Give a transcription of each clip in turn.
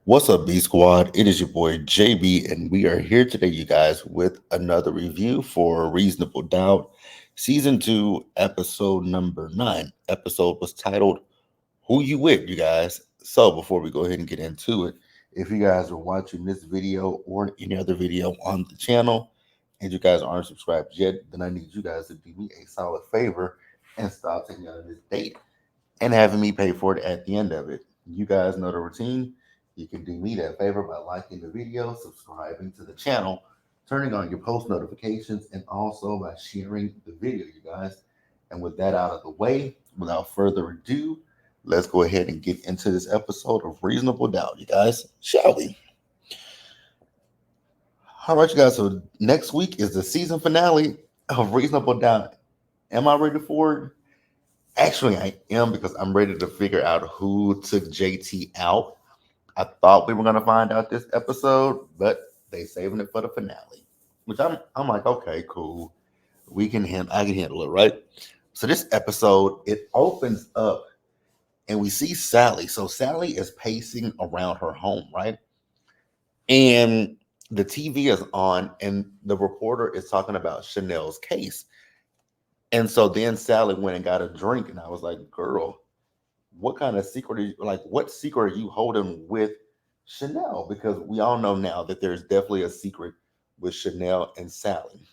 What's up, B Squad? It is your boy JB, and we are here today, you guys, with another review for Reasonable Doubt, Season 2, Episode number 9. Episode was titled Who You With, you guys. So, before we go ahead and get into it, if you guys are watching this video or any other video on the channel and you guys aren't subscribed yet, then I need you guys to do me a solid favor and stop taking out this date and having me pay for it at the end of it. You guys know the routine. You can do me that favor by liking the video, subscribing to the channel, turning on your post notifications, and also by sharing the video, you guys. And with that out of the way, without further ado, let's go ahead and get into this episode of Reasonable Doubt, you guys, shall we? All right, you guys. So next week is the season finale of Reasonable Doubt. Am I ready for it? Actually, I am because I'm ready to figure out who took JT out. I thought we were gonna find out this episode, but they saving it for the finale. Which I'm like, okay, cool. I can handle it, right? So this episode, it opens up and we see Sally. So Sally is pacing around her home, right? And the TV is on and the reporter is talking about Chanel's case. And so then Sally went and got a drink, and I was like, girl, what kind of secret are you, like what secret are you holding with Chanel? Because we all know now that there's definitely a secret with Chanel and Sally.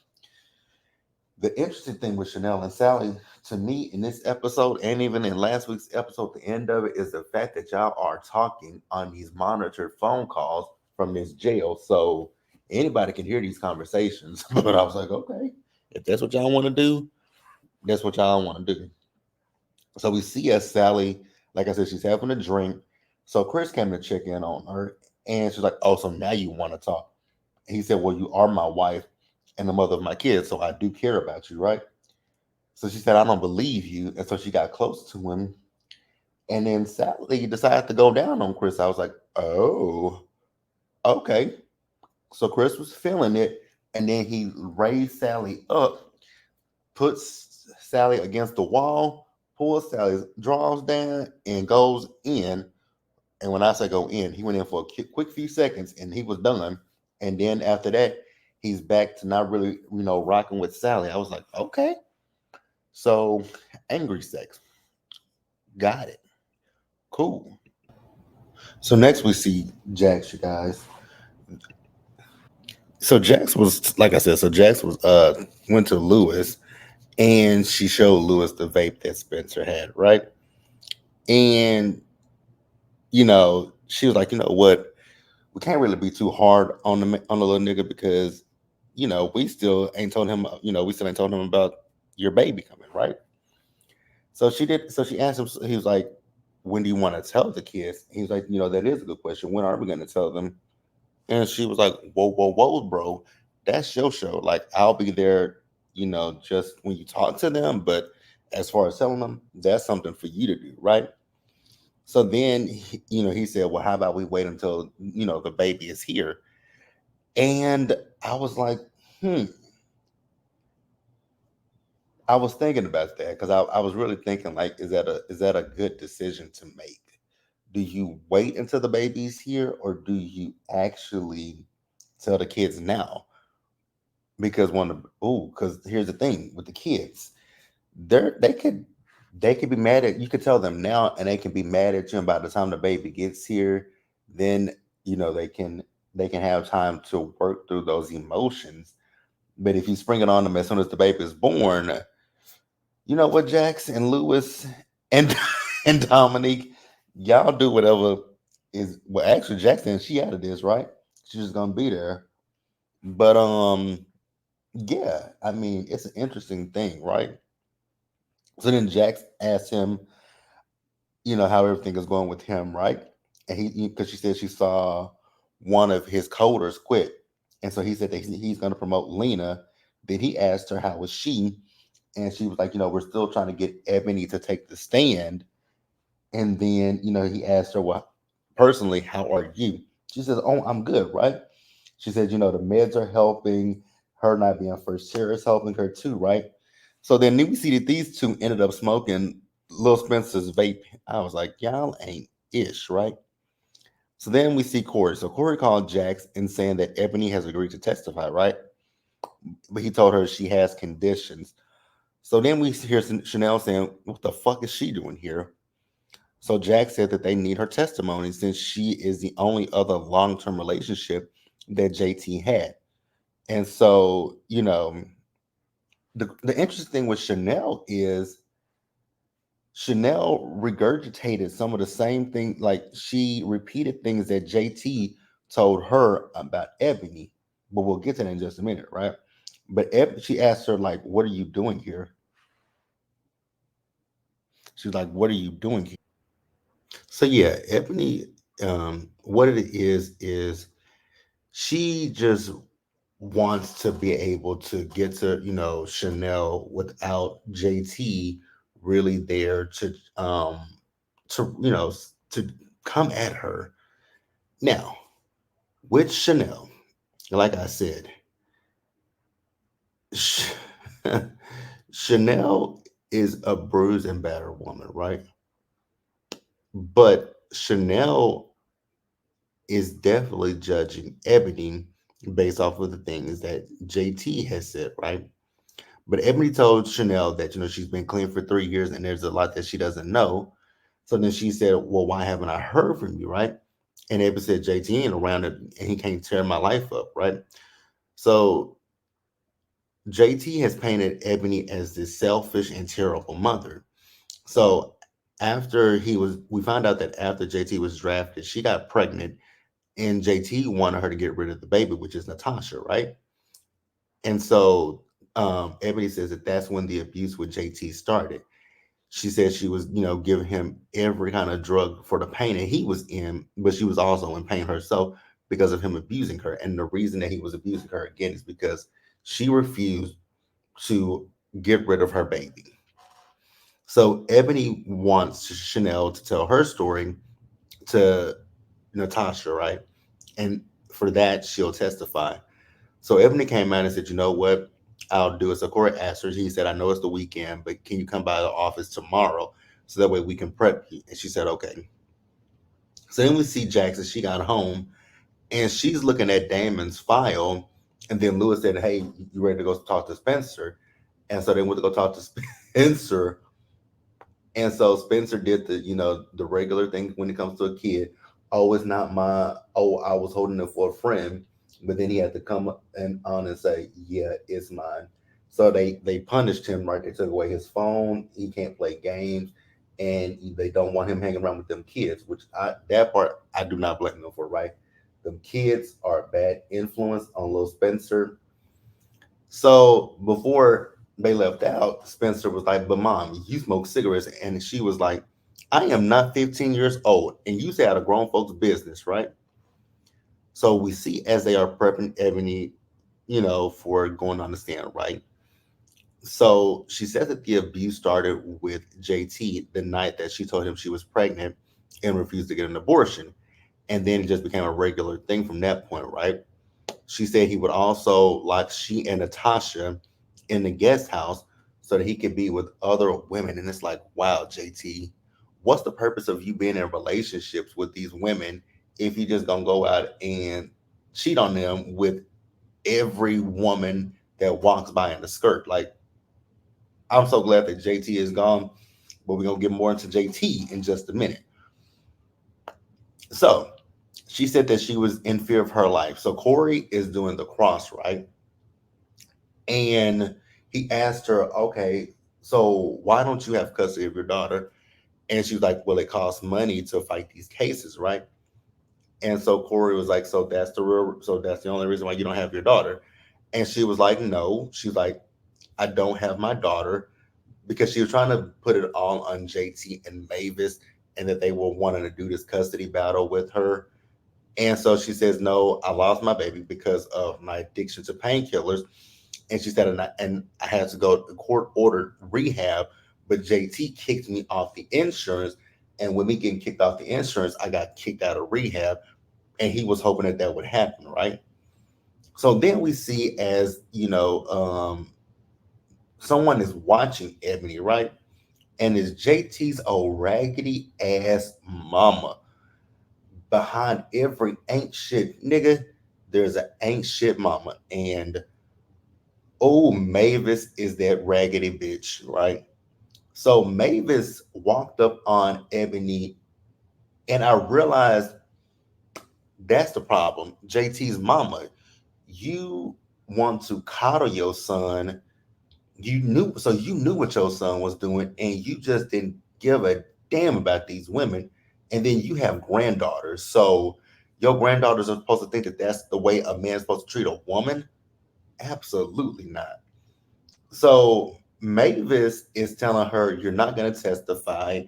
The interesting thing with Chanel and Sally, to me, in this episode and even in last week's episode, the end of it is the fact that y'all are talking on these monitored phone calls from this jail. So anybody can hear these conversations. But I was like, okay, if that's what y'all want to do, that's what y'all want to do. So we see as Sally, like I said, she's having a drink. So Chris came to check in on her, and she's like, "Oh, so now you want to talk?" And he said, "Well, you are my wife and the mother of my kids, so I do care about you, right?" So she said, "I don't believe you," and so she got close to him, and then Sally decided to go down on Chris. I was like, "Oh, okay." So Chris was feeling it, and then he raised Sally up, puts Sally against the wall, pulls Sally's drawers down, and goes in. And when I say go in, he went in for a quick few seconds and he was done. And then after that, he's back to not really, rocking with Sally. I was like, okay. So angry sex. Got it. Cool. So next we see Jax, you guys. So Jax was, like I said, Jax was went to Lewis and she showed Lewis the vape that Spencer had, right? And she was like, you know what? We can't really be too hard on the little nigga because we still ain't told him. We still ain't told him about your baby coming, right? So she did. So she asked him. He was like, "When do you want to tell the kids?" He was like, that is a good question. When are we going to tell them?" And she was like, "Whoa, whoa, whoa, bro, that's your show. Like, I'll be there, just when you talk to them. But as far as telling them, that's something for you to do, right?" So then, he said, "Well, how about we wait until the baby is here?" And I was like, hmm. I was thinking about that because I was really thinking like, is that a good decision to make? Do you wait until the baby's here, or do you actually tell the kids now? Because because here's the thing with the kids, they could be mad at you. Could tell them now, and they can be mad at you. And by the time the baby gets here, then they can have time to work through those emotions. But if you spring it on them as soon as the baby is born, you know what, Jax and Lewis and and Dominique, y'all do whatever is. Well, actually, Jackson, she out of this, right? She's just gonna be there. But yeah. I mean, it's an interesting thing, right? So then Jax asked him, how everything is going with him, right? And he, because she said she saw one of his coders quit, and so he said that he's going to promote Lena. Then he asked her how was she, and she was like, we're still trying to get Ebony to take the stand. And then, he asked her, well, personally, how are you? She says, oh, I'm good, right? She said, the meds are helping. Her not being first chair is helping her too, right? So then we see that these two ended up smoking Lil Spencer's vape. I was like, y'all ain't ish, right? So then we see Corey. So Corey called Jax and saying that Ebony has agreed to testify, right? But he told her she has conditions. So then we hear Chanel saying, "What the fuck is she doing here?" So Jack said that they need her testimony since she is the only other long term relationship that JT had. And so, the interesting thing with Chanel is Chanel regurgitated some of the same thing, like she repeated things that JT told her about Ebony. But we'll get to that in just a minute, right? But she asked her, like, what are you doing here? She was like, what are you doing here? So yeah, Ebony, what it is she just wants to be able to get to Chanel without JT really there to come at her. Now with Chanel, like I said, Ch- Chanel is a bruised and battered woman, right? But Chanel is definitely judging Ebony based off of the things that JT has said, right? But Ebony told Chanel that she's been clean for 3 years and there's a lot that she doesn't know. So then she said, "Well, why haven't I heard from you?" Right? And Ebony said, "JT ain't around it and he can't tear my life up." Right? So JT has painted Ebony as this selfish and terrible mother. So we found out that after JT was drafted, she got pregnant and JT wanted her to get rid of the baby, which is Natasha, right? And so Ebony says that that's when the abuse with JT started. She said she was, giving him every kind of drug for the pain that he was in, but she was also in pain herself because of him abusing her. And the reason that he was abusing her again is because she refused to get rid of her baby. So Ebony wants Chanel to tell her story to Natasha, right? And for that, she'll testify. So Ebony came out and said, "You know what? I'll do it." So Corey asked her, he said, "I know it's the weekend, but can you come by the office tomorrow so that way we can prep you?" And she said, "Okay." So then we see Jackson. She got home and she's looking at Damon's file. And then Lewis said, "Hey, you ready to go talk to Spencer?" And so they went to go talk to Spencer. And so Spencer did the regular thing when it comes to a kid. "Oh, it's not my. Oh, I was holding it for a friend." But then he had to come and on and say, "Yeah, it's mine." So they punished him, right? They took away his phone. He can't play games, and they don't want him hanging around with them kids. Which that part I do not blame them for, right? Them kids are a bad influence on little Spencer. So before they left out, Spencer was like, "But mom, you smoke cigarettes." And she was like, "I am not 15 years old. And you say out of grown folks' business, right?" So we see as they are prepping Ebony, for going on the stand, right? So she said that the abuse started with JT the night that she told him she was pregnant and refused to get an abortion. And then it just became a regular thing from that point, right? She said he would also lock she and Natasha in the guest house so that he could be with other women. And it's like, wow, JT, what's the purpose of you being in relationships with these women if you just gonna go out and cheat on them with every woman that walks by in the skirt? Like, I'm so glad that JT is gone, but we're gonna get more into JT in just a minute. So she said that she was in fear of her life. So Corey is doing the cross, right? And he asked her, "Okay, so why don't you have custody of your daughter?" And she was like, "Well, it costs money to fight these cases, right?" And so Corey was like, so that's the only reason why you don't have your daughter." And she was like, "No." She's like, "I don't have my daughter," because she was trying to put it all on JT and Mavis and that they were wanting to do this custody battle with her. And so she says, "No, I lost my baby because of my addiction to painkillers." And she said, and I had to go to court ordered rehab, but JT kicked me off the insurance. And with me getting kicked off the insurance, I got kicked out of rehab. And he was hoping that that would happen, right? So then we see as, someone is watching Ebony, right? And it's JT's old raggedy ass mama behind every ain't shit nigga, there's an ain't shit mama. And oh, Mavis is that raggedy bitch, right? So Mavis walked up on Ebony, and I realized that's the problem. JT's mama, you want to coddle your son. You knew what your son was doing, and you just didn't give a damn about these women. And then you have granddaughters, so your granddaughters are supposed to think that that's the way a man's supposed to treat a woman. Absolutely not. So Mavis is telling her, "You're not going to testify."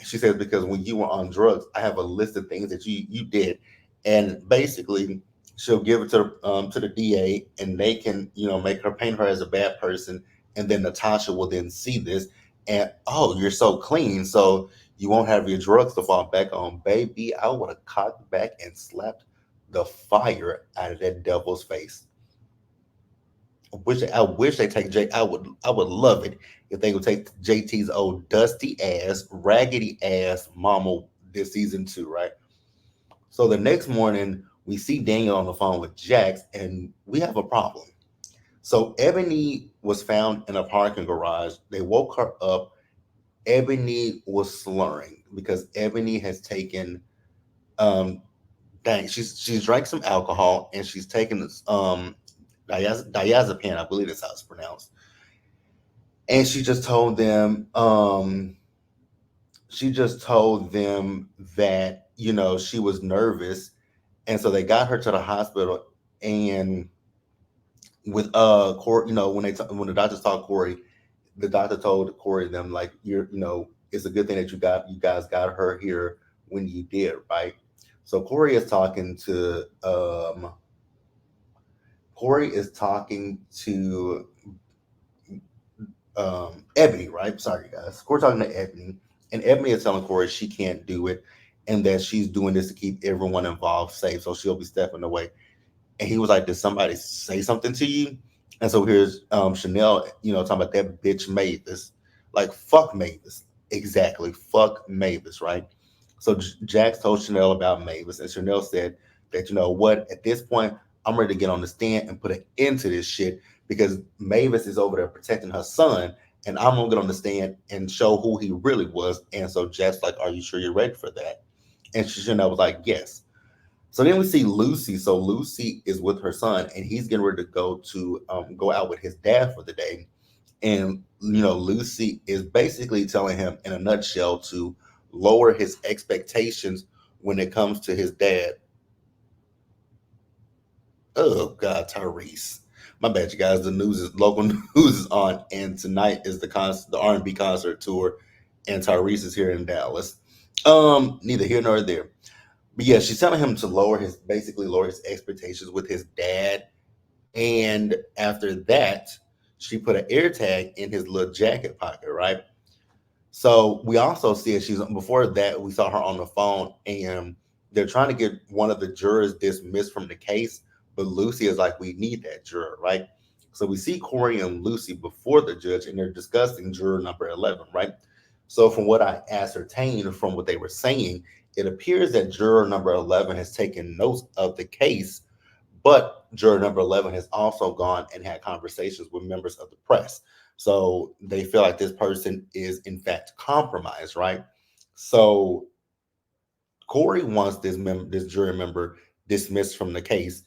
She says, "Because when you were on drugs, I have a list of things that you did," and basically she'll give it to the DA, and they can make her paint her as a bad person, and then Natasha will then see this, and oh, you're so clean, so you won't have your drugs to fall back on, baby. I would have cocked back and slapped the fire out of that devil's face. I wish they take J. I would love it if they would take JT's old dusty ass, raggedy ass mama this season too, right? So the next morning we see Daniel on the phone with Jax, and we have a problem. So Ebony was found in a parking garage. They woke her up. Ebony was slurring because Ebony has taken um dang, she's drank some alcohol, and she's taken this diazepam, I believe that's how it's pronounced. And she just told them that she was nervous, and so they got her to the hospital. And with Corey, when the doctors saw Corey, the doctor told Corey them like, it's a good thing that you guys got her here when you did, right? So Corey is talking to Ebony, right? Sorry, guys. We're talking to Ebony, and Ebony is telling Corey she can't do it, and that she's doing this to keep everyone involved safe, so she'll be stepping away. And he was like, "Did somebody say something to you?" And so here's Chanel, talking about that bitch Mavis, like fuck Mavis, exactly, fuck Mavis, right? So Jax told Chanel about Mavis, and Chanel said that what, at this point, I'm ready to get on the stand and put an end to this shit because Mavis is over there protecting her son, and I'm gonna get on the stand and show who he really was. And so Jack's like, "Are you sure you're ready for that?" And Chanel was like, "Yes." So then we see Lucy. So Lucy is with her son, and he's getting ready to go out with his dad for the day. And Lucy is basically telling him in a nutshell to lower his expectations when it comes to his dad. Oh God, Tyrese. My bad, you guys. The local news is on, and tonight is the R&B concert tour, and Tyrese is here in Dallas. Neither here nor there. But yeah, she's telling him to lower his expectations with his dad. And after that, she put an air tag in his little jacket pocket, right? So we also see it. She's before that we saw her on the phone, and they're trying to get one of the jurors dismissed from the case, but Lucy is like, "We need that juror," right? So we see Corey and Lucy before the judge, and they're discussing juror number 11, right? So from what I ascertained from what they were saying, it appears that juror number 11 has taken notes of the case, but juror number 11 has also gone and had conversations with members of the press. So they feel like this person is, in fact, compromised, right? So Corey wants this jury member dismissed from the case,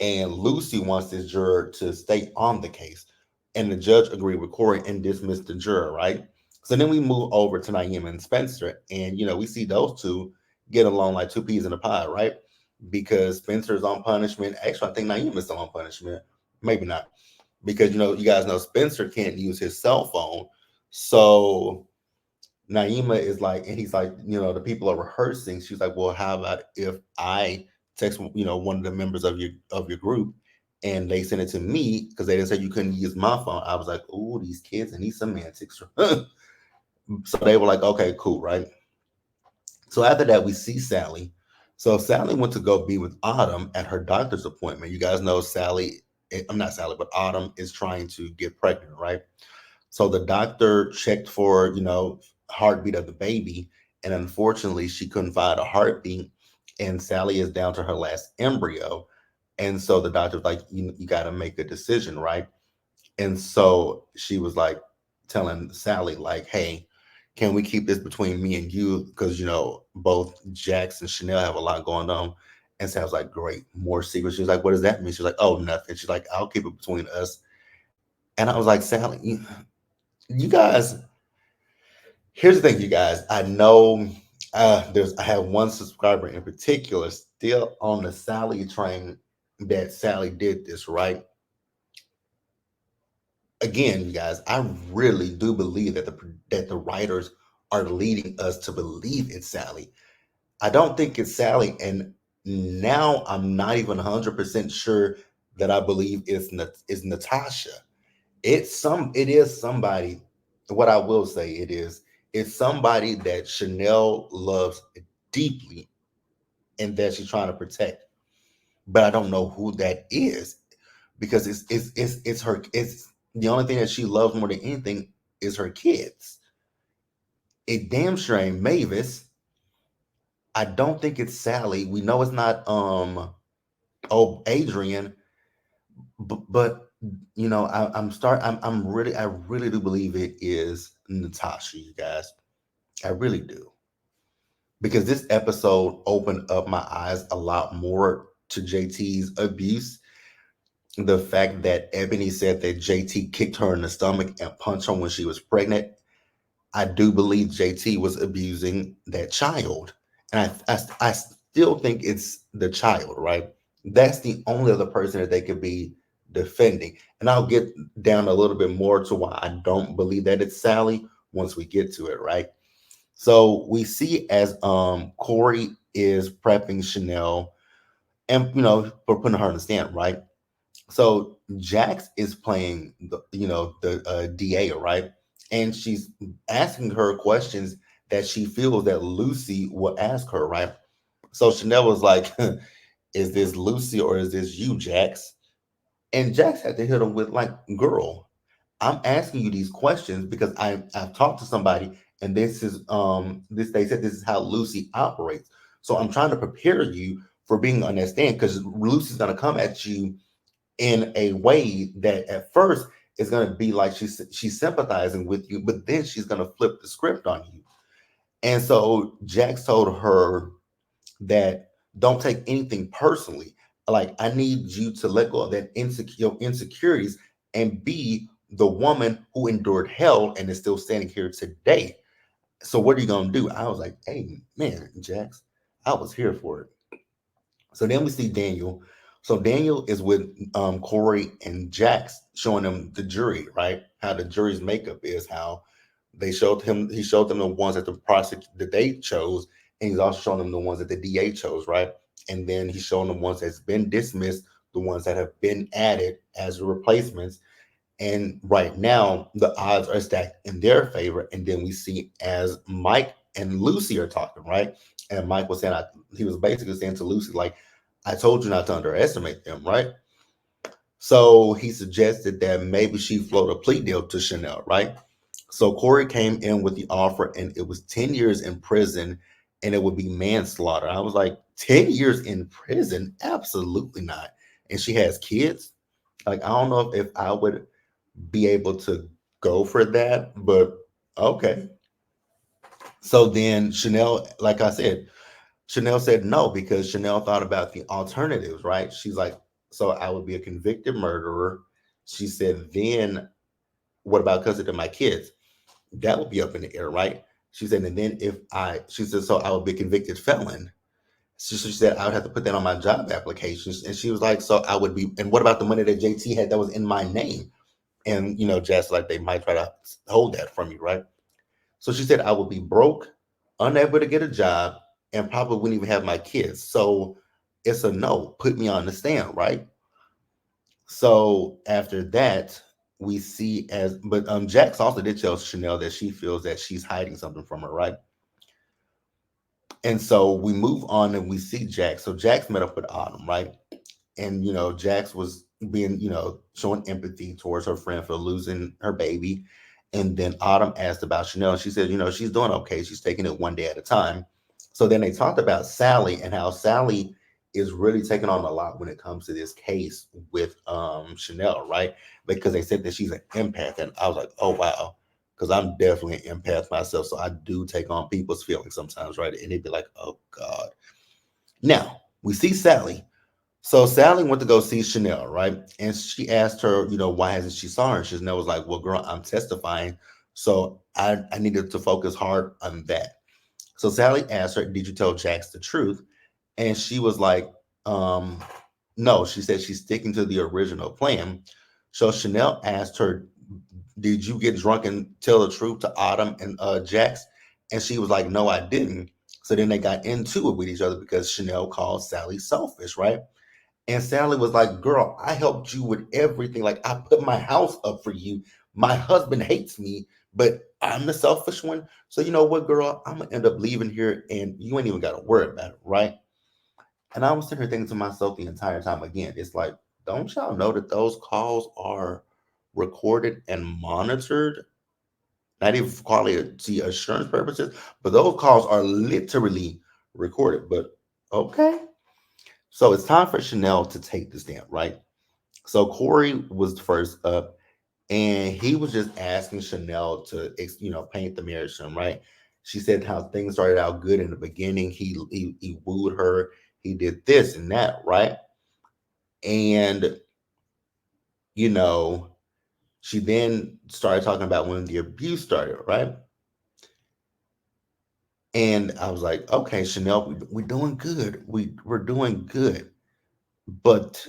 and Lucy wants this juror to stay on the case. And the judge agreed with Corey and dismissed the juror, right? So then we move over to Naima and Spencer, and we see those two get along like two peas in a pod, right? Because Spencer's on punishment. Actually, I think Naima is still on punishment. Maybe not. Because you guys know Spencer can't use his cell phone. So Naima is like, and he's like, the people are rehearsing. She's like, "Well, how about if I text, one of the members of your group, and they send it to me because they didn't say you couldn't use my phone." I was like, "Oh, these kids and these semantics." So they were like, "Okay, cool, right?" So after that, we see Sally. So Sally went to go be with Autumn at her doctor's appointment. You guys know I'm not Sally, but Autumn is trying to get pregnant, right? So the doctor checked for, heartbeat of the baby, and unfortunately, she couldn't find a heartbeat. and Sally is down to her last embryo. And so the doctor's like, you got to make a decision, right? And so she was like telling Sally, like, hey, can we keep this between me and you? Because, both Jax and Chanel have a lot going on. And Sally's like, great, more secrets. She was like, what does that mean? She's like, oh, nothing. She's like, I'll keep it between us. And I was like, Sally, you guys, here's the thing, you guys. I know I have one subscriber in particular still on the Sally train that Sally did this, right? Again, you guys, I really do believe that the writers are leading us to believe it's Sally. I don't think it's Sally, and now I'm not even 100% sure that I believe it's Natasha. It is somebody. What I will say it's somebody that Chanel loves deeply and that she's trying to protect. But I don't know who that is because it's her. It's the only thing that she loves more than anything is her kids. It damn sure ain't Mavis. I don't think it's Sally. We know it's not Adrian, but I really do believe it is Natasha, you guys. I really do. Because this episode opened up my eyes a lot more to JT's abuse. The fact that Ebony said that JT kicked her in the stomach and punched her when she was pregnant, I do believe JT was abusing that child. And I still think it's the child, right? That's the only other person that they could be defending. And I'll get down a little bit more to why I don't believe that it's Sally once we get to it, right? So we see as Corey is prepping Chanel and for putting her in the stand, right? So Jax is playing the DA, right? And she's asking her questions that she feels that Lucy will ask her, right? So Chanel was like, is this Lucy or is this you, Jax? And Jax had to hit him with like, girl, I'm asking you these questions because I've talked to somebody and this they said this is how Lucy operates. So I'm trying to prepare you for being on that stand because Lucy's gonna come at you in a way that at first is going to be like she's sympathizing with you, but then she's going to flip the script on you. And so Jax told her that don't take anything personally. Like I need you to let go of that insecurities and be the woman who endured hell and is still standing here today. So what are you gonna do? I was like, hey man, Jax, I was here for it. So then we see Daniel. So Daniel is with Corey and Jax, showing them the jury, right? How the jury's makeup is, how he showed them the ones that that they chose, and he's also showing them the ones that the DA chose, right? And then he's showing them ones that's been dismissed, the ones that have been added as replacements, and right now, the odds are stacked in their favor. And then we see as Mike and Lucy are talking, right? And Mike was saying, he was basically saying to Lucy, like, I told you not to underestimate them, right? So he suggested that maybe she float a plea deal to Chanel, right? So Corey came in with the offer, and it was 10 years in prison, and it would be manslaughter. I was like, 10 years in prison? Absolutely not. And she has kids. Like, I don't know if I would be able to go for that, but okay. So then Chanel, like I said, Chanel said no because Chanel thought about the alternatives, right? She's like, so I would be a convicted murderer. She said, then what about cousin to my kids? That would be up in the air, right? She said, and then she said, so I would be a convicted felon. She said, I would have to put that on my job applications. And she was like, so I would be, and what about the money that JT had that was in my name? And just like they might try to hold that from you, right? So she said I would be broke, unable to get a job, and probably wouldn't even have my kids. So it's a no. Put me on the stand, right? So after that, we see but Jax also did tell Chanel that she feels that she's hiding something from her, right? And so we move on and we see Jax. So Jax met up with Autumn, right? And Jax was being showing empathy towards her friend for losing her baby. And then Autumn asked about Chanel, and she said she's doing okay, she's taking it one day at a time. So then they talked about Sally and how Sally is really taking on a lot when it comes to this case with Chanel, right? Because they said that she's an empath, and I was like, oh wow, because I'm definitely an empath myself, so I do take on people's feelings sometimes, right? And they'd be like, oh God. Now we see Sally. So Sally went to go see Chanel, right? And she asked her, why hasn't she saw her? And Chanel was like, well, girl, I'm testifying. So I needed to focus hard on that. So Sally asked her, did you tell Jax the truth? And she was like, um, no. She said she's sticking to the original plan. So Chanel asked her, did you get drunk and tell the truth to Autumn and Jax? And she was like, no, I didn't. So then they got into it with each other because Chanel called Sally selfish, right? And Sally was like, girl, I helped you with everything. Like, I put my house up for you. My husband hates me, but I'm the selfish one. So, you know what, girl? I'm going to end up leaving here and you ain't even got to worry about it, right? And I was sitting here thinking to myself the entire time again, it's like, don't y'all know that those calls are recorded and monitored? Not even for quality assurance purposes, but those calls are literally recorded. But okay. So it's time for Chanel to take the stand, right? So Corey was first up, and he was just asking Chanel to, paint the marriage to him, right? She said how things started out good in the beginning. He wooed her. He did this and that, right? And you know, she then started talking about when the abuse started, right? And I was like, okay, Chanel, we're doing good. We're doing good. But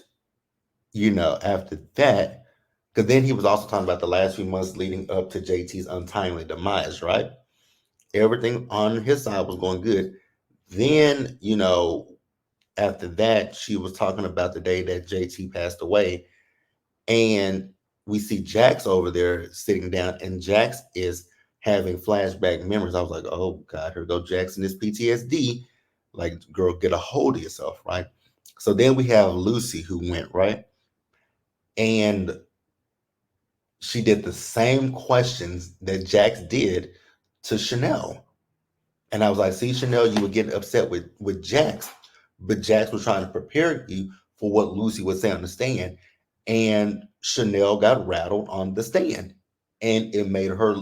after that, because then he was also talking about the last few months leading up to JT's untimely demise, right? Everything on his side was going good. Then, after that, she was talking about the day that JT passed away. And we see Jax over there sitting down, and Jax is having flashback memories. I was like, oh God, here go Jax and this PTSD. Like, girl, get a hold of yourself, right? So then we have Lucy who went, right? And she did the same questions that Jax did to Chanel. And I was like, see, Chanel, you were getting upset with Jax, but Jax was trying to prepare you for what Lucy would say on the stand. And Chanel got rattled on the stand. And it made her,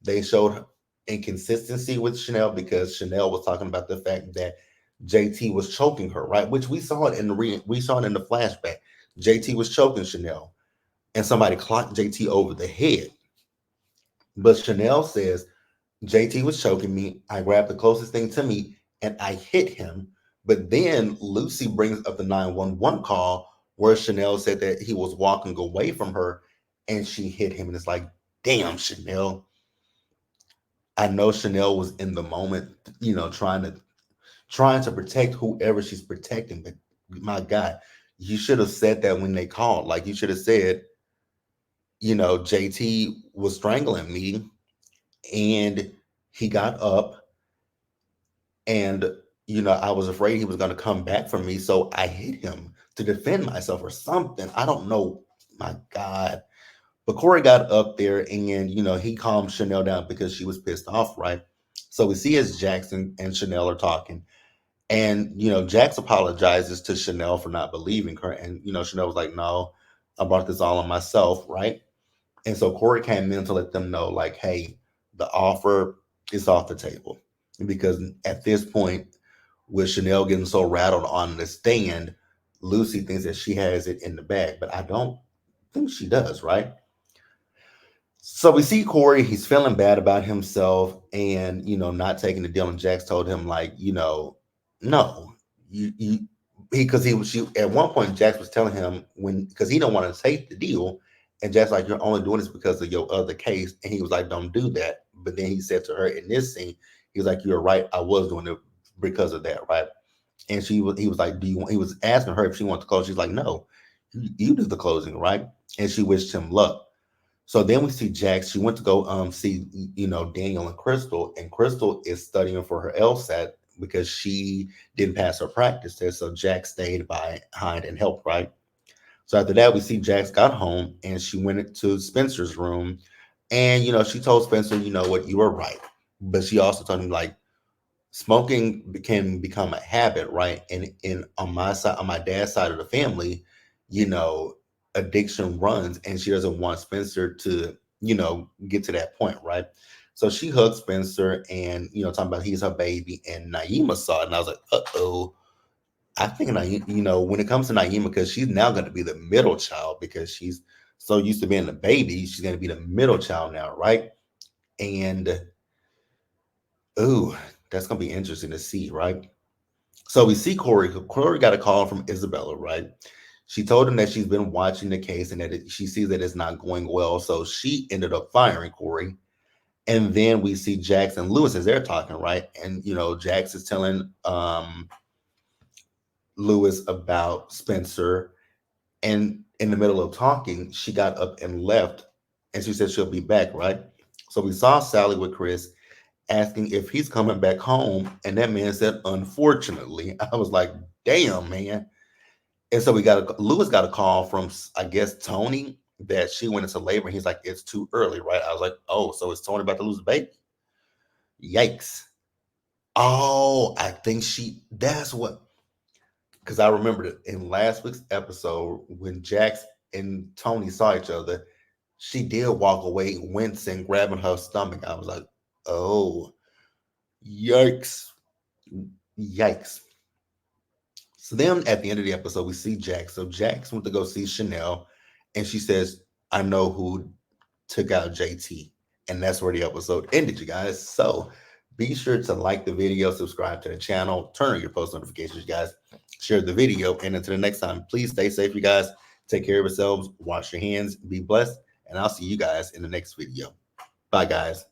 they showed inconsistency with Chanel because Chanel was talking about the fact that JT was choking her, right? Which we saw it in we saw it in the flashback. JT was choking Chanel, and somebody clocked JT over the head. But Chanel says JT was choking me. I grabbed the closest thing to me and I hit him. But then Lucy brings up the 911 call where Chanel said that he was walking away from her and she hit him. And it's like, damn, Chanel. I know Chanel was in the moment, trying to protect whoever she's protecting. But my God, you should have said that when they called. Like you should have said, JT was strangling me and he got up and I was afraid he was going to come back for me, so I hit him to defend myself or something. I don't know. My God. But Corey got up there and he calmed Chanel down because she was pissed off, right? So we see as Jackson and Chanel are talking, and Jax apologizes to Chanel for not believing her, and Chanel was like, no, I brought this all on myself, right? And so Corey came in to let them know, like, hey, the offer is off the table. Because at this point, with Chanel getting so rattled on the stand, Lucy thinks that she has it in the bag, but I don't think she does, right? So we see Corey, he's feeling bad about himself and, not taking the deal. And Jax told him, like, no, you because she at one point Jax was telling him because he don't want to take the deal. And Jax like, you're only doing this because of your other case. And he was like, don't do that. But then he said to her in this scene, he was like, you're right. I was doing it because of that. Right. And he was like, he was asking her if she wanted to close. She's like, no, you do the closing. Right. And she wished him luck. So then we see Jax. She went to go see Daniel and Crystal, and Crystal is studying for her LSAT because she didn't pass her practice test. So Jax stayed behind and helped, right? So after that, we see Jax got home and she went into Spencer's room, and she told Spencer, you know what, you were right, but she also told him like, smoking can become a habit, right? And on my side, on my dad's side of the family, you know, addiction runs, and she doesn't want Spencer to, get to that point, right? So she hugged Spencer, and talking about he's her baby, and Naima saw it, and I was like, oh. I think Naima, when it comes to Naima, because she's now going to be the middle child because she's so used to being the baby, she's going to be the middle child now, right? And ooh, that's going to be interesting to see, right? So we see Corey. Corey got a call from Isabella, right? She told him that she's been watching the case and that she sees that it's not going well. So she ended up firing Corey. And then we see Jax and Lewis as they're talking, right? And Jax is telling Lewis about Spencer. And in the middle of talking, she got up and left. And she said she'll be back, right? So we saw Sally with Chris asking if he's coming back home. And that man said, unfortunately. I was like, damn, man. And so Lewis got a call from, I guess, Tony, that she went into labor. And he's like, it's too early, right? I was like, oh, so is Tony about to lose a baby? Yikes. Oh, I think that's what, because I remember that in last week's episode when Jax and Tony saw each other, she did walk away wincing, grabbing her stomach. I was like, oh, yikes. Yikes. So then at the end of the episode, we see Jax. So Jax went to go see Chanel, and she says, I know who took out JT. And that's where the episode ended, you guys. So be sure to like the video, subscribe to the channel, turn on your post notifications, you guys. Share the video. And until the next time, please stay safe, you guys. Take care of yourselves. Wash your hands. Be blessed. And I'll see you guys in the next video. Bye, guys.